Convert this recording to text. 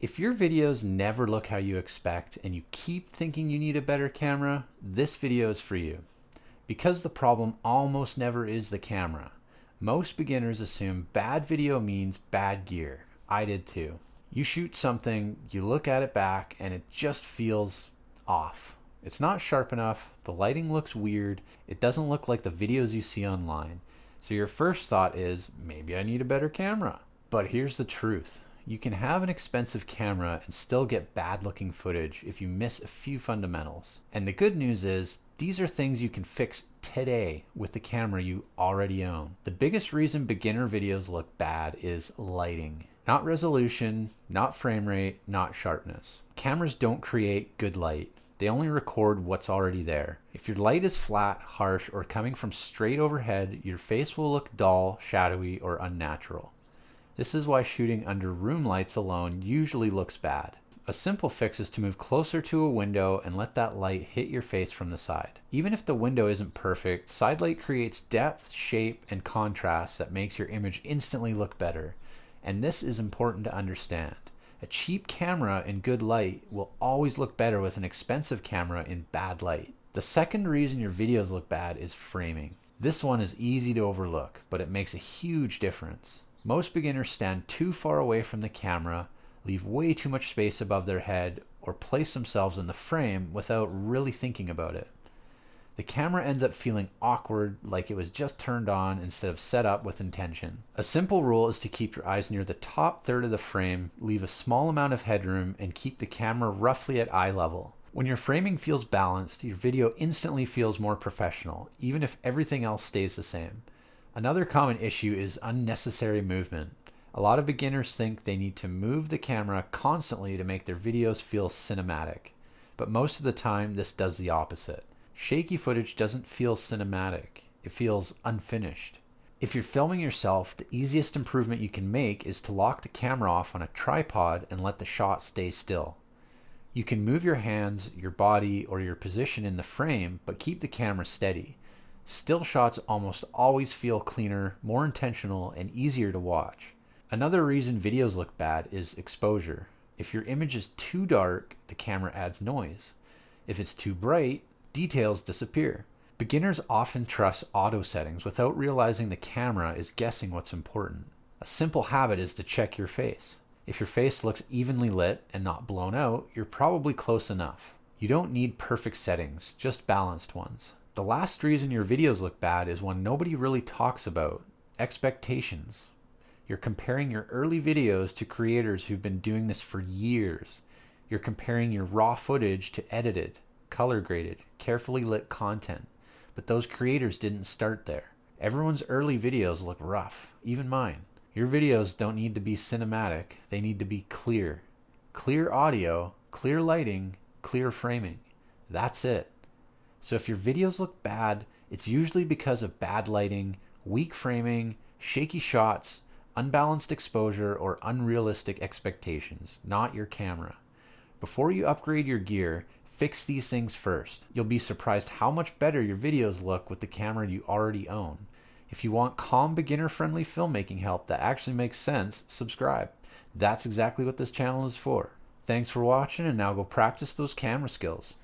If your videos never look how you expect and you keep thinking you need a better camera, this video is for you. Because the problem almost never is the camera. Most beginners assume bad video means bad gear. I did too. You shoot something, you look at it back, and it just feels off. It's not sharp enough, the lighting looks weird, it doesn't look like the videos you see online. So your first thought is, maybe I need a better camera. But here's the truth. You can have an expensive camera and still get bad looking footage if you miss a few fundamentals. And the good news is, these are things you can fix today with the camera you already own. The biggest reason beginner videos look bad is lighting. Not resolution, not frame rate, not sharpness. Cameras don't create good light. They only record what's already there. If your light is flat, harsh, or coming from straight overhead, your face will look dull, shadowy, or unnatural. This is why shooting under room lights alone usually looks bad. A simple fix is to move closer to a window and let that light hit your face from the side. Even if the window isn't perfect, side light creates depth, shape, and contrast that makes your image instantly look better. And this is important to understand. A cheap camera in good light will always look better with an expensive camera in bad light. The second reason your videos look bad is framing. This one is easy to overlook, but it makes a huge difference. Most beginners stand too far away from the camera, leave way too much space above their head, or place themselves in the frame without really thinking about it. The camera ends up feeling awkward, like it was just turned on instead of set up with intention. A simple rule is to keep your eyes near the top third of the frame, leave a small amount of headroom, and keep the camera roughly at eye level. When your framing feels balanced, your video instantly feels more professional, even if everything else stays the same. Another common issue is unnecessary movement. A lot of beginners think they need to move the camera constantly to make their videos feel cinematic. But most of the time, this does the opposite. Shaky footage doesn't feel cinematic. It feels unfinished. If you're filming yourself, the easiest improvement you can make is to lock the camera off on a tripod and let the shot stay still. You can move your hands, your body, or your position in the frame, but keep the camera steady. Still shots almost always feel cleaner, more intentional, and easier to watch. Another reason videos look bad is exposure. If your image is too dark, the camera adds noise. If it's too bright, details disappear. Beginners often trust auto settings without realizing the camera is guessing what's important. A simple habit is to check your face. If your face looks evenly lit and not blown out, you're probably close enough. You don't need perfect settings, just balanced ones. The last reason your videos look bad is one nobody really talks about: expectations. You're comparing your early videos to creators who've been doing this for years. You're comparing your raw footage to edited, color graded, carefully lit content. But those creators didn't start there. Everyone's early videos look rough, even mine. Your videos don't need to be cinematic, they need to be clear. Clear audio, clear lighting, clear framing. That's it. So if your videos look bad, it's usually because of bad lighting, weak framing, shaky shots, unbalanced exposure, or unrealistic expectations, not your camera. Before you upgrade your gear, fix these things first. You'll be surprised how much better your videos look with the camera you already own. If you want calm, beginner-friendly filmmaking help that actually makes sense, subscribe. That's exactly what this channel is for. Thanks for watching, and now go practice those camera skills.